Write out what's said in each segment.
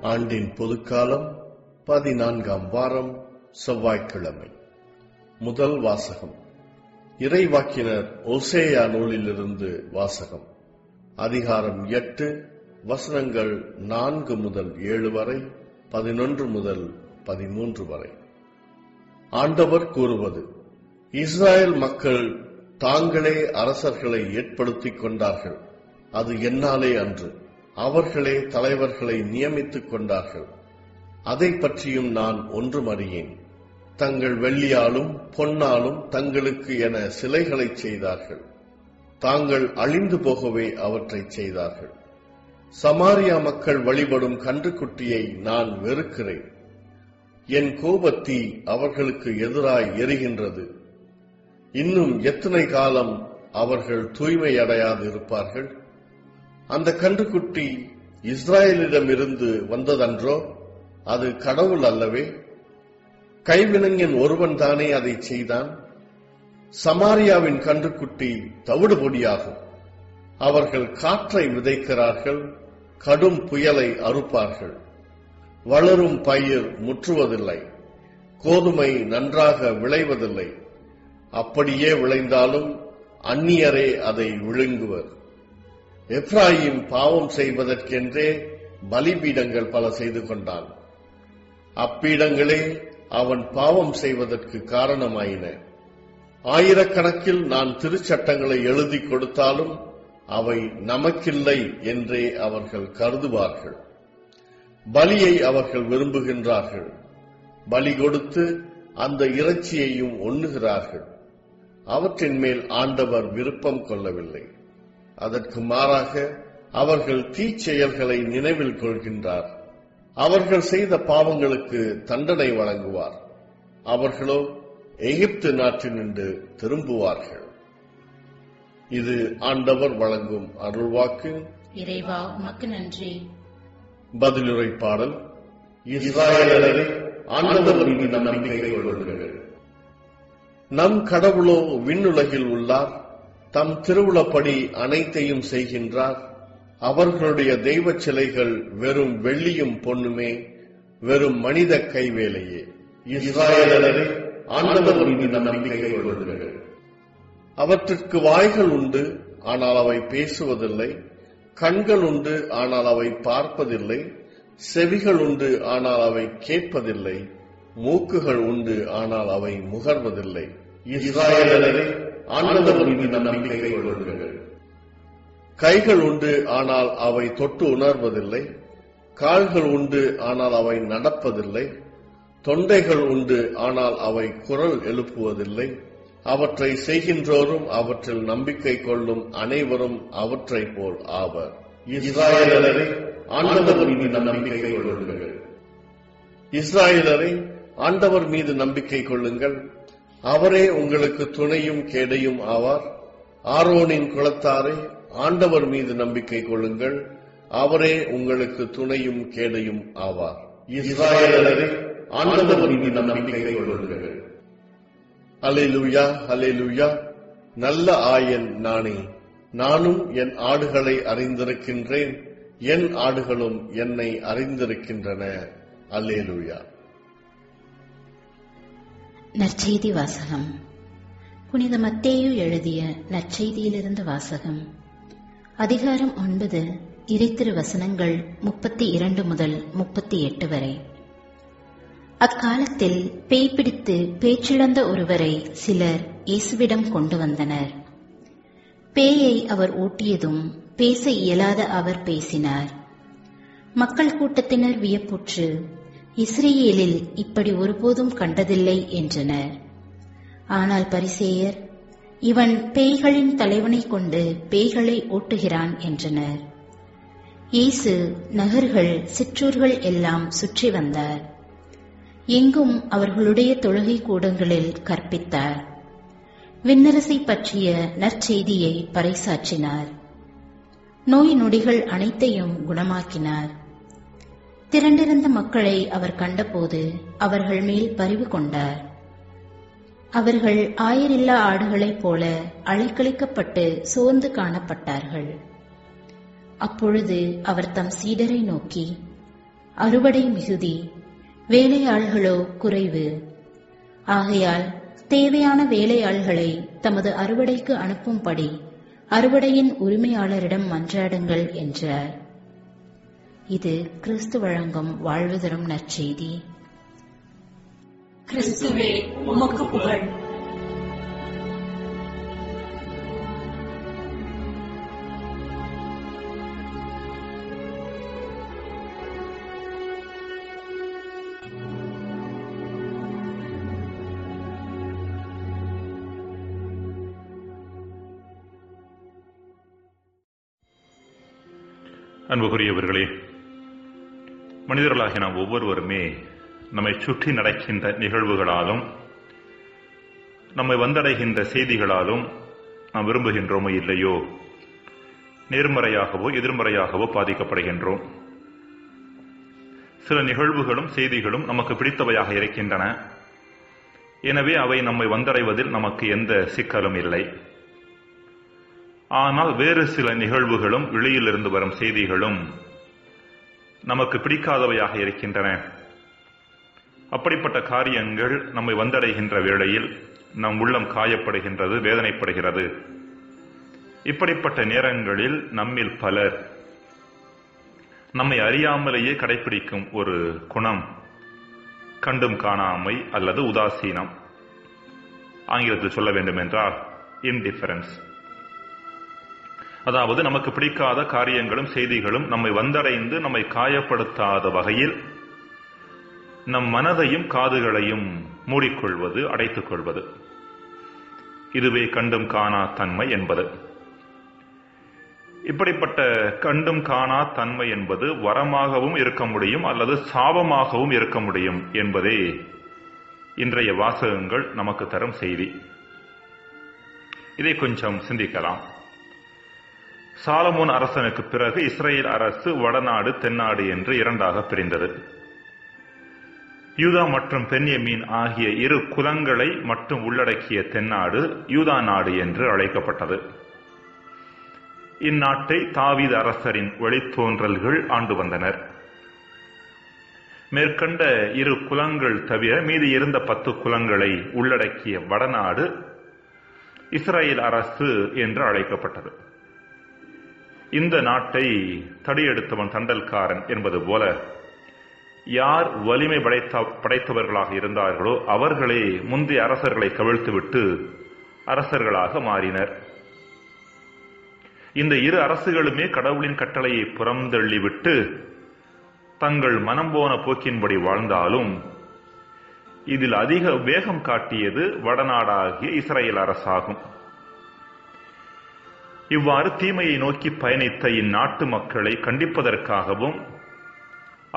ஆண்டின் பொதுக்காலம் 14ஆம் வாரம் செவ்வாய்க்கிழமை. முதல் வாசகம் இறைவாக்கினர் ஓசேயா நூலிலிருந்து வாசகம். அதிகாரம் 8, வசனங்கள் 4 முதல் 7 வரை, 11 முதல் 13 வரை. ஆண்டவர் கூறுவது: இஸ்ராயேல் மக்கள் தாங்களே அரசர்களை ஏற்படுத்திக் கொண்டார்கள். அது என்னாலே அன்று. அவர்களே தலைவர்களை நியமித்துக் கொண்டார்கள். அதை பற்றியும் நான் ஒன்றும் அறியேன். தங்கள் வெள்ளியாலும் பொன்னாலும் தங்களுக்கு என சிலைகளை செய்தார்கள். தாங்கள் அழிந்து போகவே அவற்றை செய்தார்கள். சமாரியா மக்கள் வழிபடும் கன்றுக்குட்டியை நான் வெறுக்கிறேன். என் கோபத்தீ அவர்களுக்கு எதிராய் எரிகின்றது. இன்னும் எத்தனை காலம் அவர்கள் தூய்மையடையாது இருப்பார்கள்? அந்த கன்றுக்குட்டி இஸ்ராயேலிடமிருந்து வந்ததன்றோ? அது கடவுள் அல்லவே? கைவினைஞன் ஒருவன் தானே அதை செய்தான். சமாரியாவின் கன்றுக்குட்டி தவிடு பொடியாகும். அவர்கள் காற்றை விதைக்கிறார்கள், கடும் புயலை அறுப்பார்கள். வளரும் பயிர் முற்றுவதில்லை, கோதுமை நன்றாக விளைவதில்லை. அப்படியே விளைந்தாலும் அந்நியரே அதை விழுங்குவர். எப்ராயிம் பாவம் செய்வதற்கென்றே பலிபீடங்கள் பல செய்து கொண்டான். அப்பீடங்களே அவன் பாவம் செய்வதற்கு காரணமாயின. ஆயிரக்கணக்கில் நான் திருச்சட்டங்களை எழுதி கொடுத்தாலும் அவை நமக்கில்லை என்றே அவர்கள் கருதுவார்கள். பலியை அவர்கள் விரும்புகின்றார்கள். பலி கொடுத்து அந்த இறைச்சியையும் உண்ணுகிறார்கள். அவற்றின் மேல் ஆண்டவர் விருப்பம் கொள்ளவில்லை. அதற்கு மாறாக அவர்கள் தீச்செயல்களை நினைவில் கொள்கின்றார். அவர்கள் செய்த பாவங்களுக்கு தண்டனை வழங்குவார். அவர்களோ எகிப்து நாட்டினின்று திரும்புவார்கள். இது ஆண்டவர் வழங்கும் அருள்வாக்கு. இறைவா, உமக்கு நன்றி. பதிலுரை பாடல். இஸ்ராயேலரே, ஆண்டவர் மீது நம்பிக்கை கொள்ளுங்கள். நம் கடவுளோ விண்ணுலகில் உள்ளார். தம் திருவுளப்படி அனைத்தையும் செய்கின்றார். அவர்களுடைய தெய்வ சிலைகள் வெறும் வெள்ளியும் பொன்னுமே, வெறும் மனித கைவேலையே. இஸ்ராயேலரே, ஆண்டவர் மீது நம்பிக்கை கொள்ளுங்கள். அவற்றிற்கு வாய்கள் உண்டு, ஆனால் அவை பேசுவதில்லை. கண்கள் உண்டு, ஆனால் அவை பார்ப்பதில்லை. செவிகள் உண்டு, ஆனால் அவை கேட்பதில்லை. மூக்குகள் உண்டு, ஆனால் அவை முகர்வதில்லை. இஸ்ராயேலரே, ஆண்டவர் மீது நம்பிக்கை கொள்ளுங்கள். கைகள் உண்டு, ஆனால் அவை தொட்டு உணர்வதில்லை. கால்கள் உண்டு, ஆனால் அவை நடப்பதில்லை. தொண்டைகள் உண்டு, ஆனால் அவை குரல் எழுப்புவதில்லை. அவற்றை செய்கின்றோரும் அவற்றில் நம்பிக்கை கொள்ளும் அனைவரும் அவற்றை போல் ஆவர். இஸ்ராயேலரே, ஆண்டவர் மீது நம்பிக்கை கொள்ளுங்கள். இஸ்ராயேலரே, ஆண்டவர் மீது நம்பிக்கை கொள்ளுங்கள். அவரே உங்களுக்கு துணையும் கேடையும் ஆவார். ஆரோனின் குலத்தாரே, ஆண்டவர் மீது நம்பிக்கை கொள்ளுங்கள். அவரே உங்களுக்கு துணையும் கேடையும் ஆவார். இஸ்ராயேலரே, ஆண்டவர் மீது நம்பிக்கை கொள்ளுங்கள். அல்லேலூயா, அல்லேலூயா. நல்ல ஆயன் நானே. நானும் என் ஆடுகளை அறிந்திருக்கின்றேன். என் ஆடுகளும் என்னை அறிந்திருக்கின்றன. அல்லேலூயா. நற்செய்தி வாசகம். புனித மத்தேயு எழுதிய நற்செய்தியிலிருந்து வாசகம். அதிகாரம் 9, இறைத்திரு வசனங்கள் 32 முதல் 38 வரை. அக்காலத்தில் பேய் பிடித்து பேச்சிழந்த ஒருவரை சிலர் இயேசுவிடம் கொண்டு வந்தனர். பேயை அவர் ஓட்டியதும் பேச இயலாத அவர் பேசினார். மக்கள் கூட்டத்தினர் வியப்புற்று, இஸ்ரேலில் இப்படி ஒருபோதும் கண்டதில்லை என்றனர். ஆனால் பரிசேயர், இவன் பேய்களின் தலைவனை கொண்டு பேய்களை ஓட்டுகிறான் என்றனர். இயேசு நகர்கள் சிற்றூர்கள் எல்லாம் சுற்றி வந்தார். எங்கும் அவர்களுடைய தொழுகை கூடங்களில் கற்பித்தார். விண்ணரசை பற்றிய நற்செய்தியை பறைசாற்றினார். நோய் நொடிகள் அனைத்தையும் குணமாக்கினார். திரண்டிருந்த மக்களை அவர் கண்டபோது அவர்கள் மேல் பரிவு கொண்டார். அவர்கள் ஆயரில்லா ஆடுகளைப் போல அலைக்கழிக்கப்பட்டு சோர்ந்து காணப்பட்டார்கள். அப்பொழுது அவர் தம் சீடரை நோக்கி, அறுவடை மிகுதி, வேலையாள்களோ குறைவு. ஆகையால் தேவையான வேலையாள்களை தமது அறுவடைக்கு அனுப்பும்படி அறுவடையின் உரிமையாளரிடம் மன்றாடுங்கள் என்றார். இது கிறிஸ்து வழங்கும் வாழ்வு தரும் நற்செய்தி. கிறிஸ்துவே, உமக்கு புகழ். அன்புக்குரியவர்களே, மனிதர்களாகிய நாம் ஒவ்வொருவருமே நம்மை சுற்றி நடக்கின்ற நிகழ்வுகளாலும் நம்மை வந்தடைகின்ற செய்திகளாலும் நாம் விரும்புகின்றோமோ இல்லையோ, நேர்மறையாகவோ எதிர்மறையாகவோ பாதிக்கப்படுகின்றோம். சில நிகழ்வுகளும் செய்திகளும் நமக்கு பிடித்தவையாக இருக்கின்றன. எனவே அவை நம்மை வந்தடைவதில் நமக்கு எந்த சிக்கலும் இல்லை. ஆனால் வேறு சில நிகழ்வுகளும் வெளியிலிருந்து வரும் செய்திகளும் நமக்கு பிடிக்காதவையாக இருக்கின்றன. அப்படிப்பட்ட காரியங்கள் நம்மை வந்தடைகின்ற வேளையில் நம் உள்ளம் காயப்படுகின்றது, வேதனைப்படுகிறது. இப்படிப்பட்ட நேரங்களில் நம்மில் பலர் நம்மை அறியாமலேயே கடைபிடிக்கும் ஒரு குணம் கண்டும் காணாமை அல்லது உதாசீனம். ஆங்கிலத்தில் சொல்ல வேண்டும் என்றால் இன்டிஃபரன்ஸ். அதாவது நமக்கு பிடிக்காத காரியங்களும் செய்திகளும் நம்மை வந்தடைந்து நம்மை காயப்படுத்தாத வகையில் நம் மனதையும் காதுகளையும் மூடிக்கொள்வது, அடைத்துக் கொள்வது. இதுவே கண்டும் காணா தன்மை என்பது. இப்படிப்பட்ட கண்டும் காணா தன்மை என்பது வரமாகவும் இருக்க முடியும் அல்லது சாபமாகவும் இருக்க முடியும் என்பதே இன்றைய வாசகங்கள் நமக்கு தரும் செய்தி. இதை கொஞ்சம் சிந்திக்கலாம். சாலமோன் அரசனுக்கு பிறகு இஸ்ரேல் அரசு வடநாடு தென்னாடு என்று இரண்டாக பிரிந்தது. யூதா மற்றும் பென்யமீன் ஆகிய இரு குலங்களை மட்டும் உள்ளடக்கிய தென்னாடு யூதா நாடு என்று அழைக்கப்பட்டது. இந்நாட்டை தாவீது அரசரின் வழித்தோன்றல்கள் ஆண்டு வந்தனர். மேற்கண்ட இரு குலங்கள் தவிர மீதி இருந்த 10 குலங்களை உள்ளடக்கிய வடநாடு இஸ்ரேல் அரசு என்று அழைக்கப்பட்டது. இந்த நாட்டை தடியெடுத்தவன் தண்டல்காரன் என்பது போல யார் வலிமை படைத்தவர்களாக இருந்தார்களோ அவர்களே முந்தைய அரசர்களை கவிழ்த்துவிட்டு அரசர்களாக மாறினர். இந்த இரு அரசுகளுமே கடவுளின் கட்டளையை புறந்தள்ளிவிட்டு தங்கள் மனம் போன போக்கின்படி வாழ்ந்தாலும் இதில் அதிக வேகம் காட்டியது வடநாடாகிய இஸ்ரேல் அரசாகும். இவ்வாறு தீமையை நோக்கி பயணித்த இந்நாட்டு மக்களை கண்டிப்பதற்காகவும்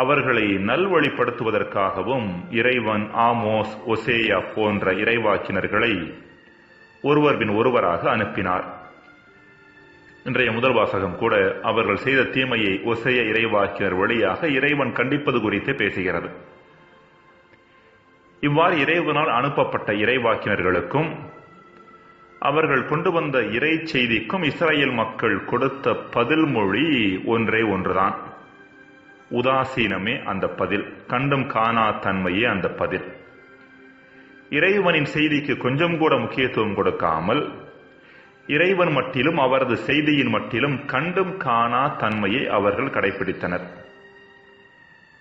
அவர்களை நல்வழிப்படுத்துவதற்காகவும் இறைவன் ஆமோஸ், ஒசேயா போன்ற இறைவாக்கினர்களை ஒருவர் பின் ஒருவராக அனுப்பினார். இன்றைய முதல் வாசகம் கூட அவர்கள் செய்த தீமையை ஒசேயா இறைவாக்கினர் வழியாக இறைவன் கண்டிப்பது குறித்து பேசுகிறது. இவ்வாறு இறைவனால் அனுப்பப்பட்ட இறைவாக்கினர்களுக்கும் அவர்கள் கொண்டு வந்த இறை செய்திக்கும் இஸ்ரேல் மக்கள் கொடுத்த பதில் மொழி ஒன்றே ஒன்றுதான். உதாசீனமே அந்த பதில், கண்டும் காணா தன்மையே அந்த பதில். இறைவனின் செய்திக்கு கொஞ்சம் கூட முக்கியத்துவம் கொடுக்காமல் இறைவன் மட்டிலும் அவரது செய்தியின் மட்டிலும் கண்டும் காணா தன்மையை அவர்கள் கடைபிடித்தனர்.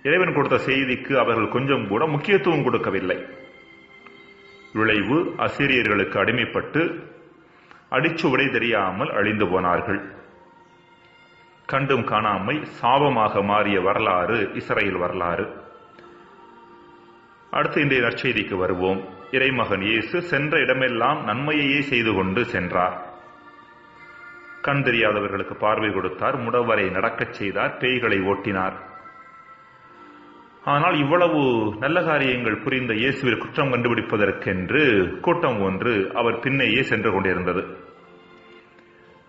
இறைவன் கொடுத்த செய்திக்கு அவர்கள் கொஞ்சம் கூட முக்கியத்துவம் கொடுக்கவில்லை. விளைவு அசிரியர்களுக்கு அடிமைப்பட்டு அடிச்சுவடை தெரியாமல் அழிந்து போனார்கள். கண்டும் காணாமை சாபமாக மாறிய வரலாறு இஸ்ரேல் வரலாறு. அடுத்து இன்றைய நற்செய்திக்கு வருவோம். இறைமகன் இயேசு சென்ற இடமெல்லாம் நன்மையையே செய்து கொண்டு சென்றார். கண் தெரியாதவர்களுக்கு பார்வை கொடுத்தார், முடவரை நடக்கச் செய்தார், பேய்களை ஓட்டினார். ஆனால் இவ்வளவு நல்ல காரியங்கள் புரிந்த இயேசுவில் குற்றம் கண்டுபிடிப்பதற்கென்று கூட்டம் ஒன்று அவர் பின்னேயே சென்று கொண்டிருந்தது.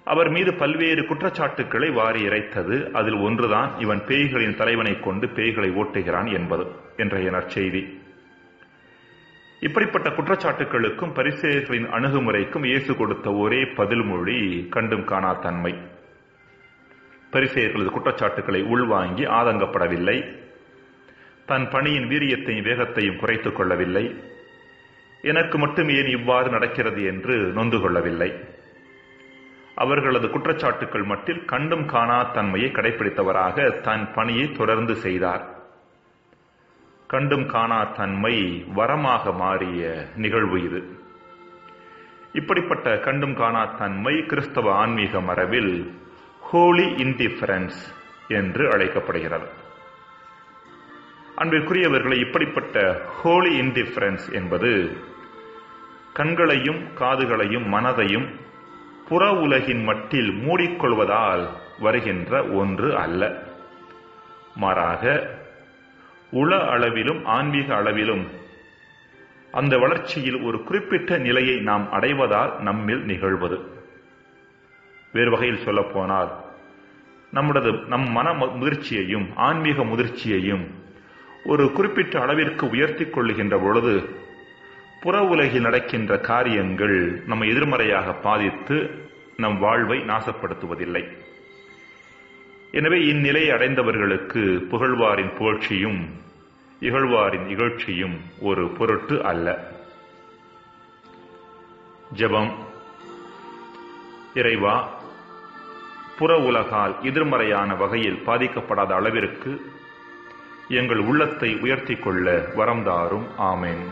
அவர் மீது பல்வேறு குற்றச்சாட்டுக்களை வாரி இறைத்தது. அதில் ஒன்றுதான் இவன் பேய்களின் தலைவனை கொண்டு பேய்களை ஓட்டுகிறான் என்பது இன்றைய நற்செய்தி. இப்படிப்பட்ட குற்றச்சாட்டுகளுக்கும் பரிசேயர்களின் அணுகுமுறைக்கும் இயேசு கொடுத்த ஒரே பதில் மொழி கண்டும் காணா தன்மை. பரிசேயர்களது குற்றச்சாட்டுக்களை உள்வாங்கி ஆதங்கப்படவில்லை. தன் பணியின் வீரியத்தையும் வேகத்தையும் குறைத்துக் கொள்ளவில்லை. எனக்கு மட்டும் ஏன் இவ்வாறு நடக்கிறது என்று நொந்து கொள்ளவில்லை. அவர்களது குற்றச்சாட்டுக்கள் மட்டில் கண்டும் காணா தன்மையை கடைபிடித்தவராக தன் பணியை தொடர்ந்து செய்தார். கண்டும் காணா தன்மை வரமாக மாறிய நிகழ்வு இது. இப்படிப்பட்ட கண்டும் காணா தன்மை கிறிஸ்தவ ஆன்மீக மரபில் ஹோலி இன்டிஃபரன்ஸ் என்று அழைக்கப்படுகிறது. அன்பிற்குரியவர்களை, இப்படிப்பட்ட ஹோலி இன்டிஃபரன்ஸ் என்பது கண்களையும் காதுகளையும் மனதையும் புற உலகின் மட்டில் மூடிக்கொள்வதால் வருகின்ற ஒன்று அல்ல. மாறாக உள அளவிலும் ஆன்மீக அளவிலும் அந்த வளர்ச்சியில் ஒரு குறிப்பிட்ட நிலையை நாம் அடைவதால் நம்மில் நிகழ்வது. வேறு வகையில் சொல்லப்போனால் நம் மன முதிர்ச்சியையும் ஆன்மீக முதிர்ச்சியையும் ஒரு குறிப்பிட்ட அளவிற்கு உயர்த்திக் கொள்ளுகின்ற பொழுது புற உலகில் நடக்கின்ற காரியங்கள் நம்மை எதிர்மறையாக பாதித்து நம் வாழ்வை நாசப்படுத்துவதில்லை. எனவே இந்நிலையை அடைந்தவர்களுக்கு புகழ்வாரின் புகழ்ச்சியும் இகழ்வாரின் இகழ்ச்சியும் ஒரு பொருட்டு அல்ல. ஜெபம். இறைவா, புற உலகால் எதிர்மறையான வகையில் பாதிக்கப்படாத அளவிற்கு எங்கள் உள்ளத்தை உயர்த்திக் கொள்ள வரம் தாரும். ஆமென்.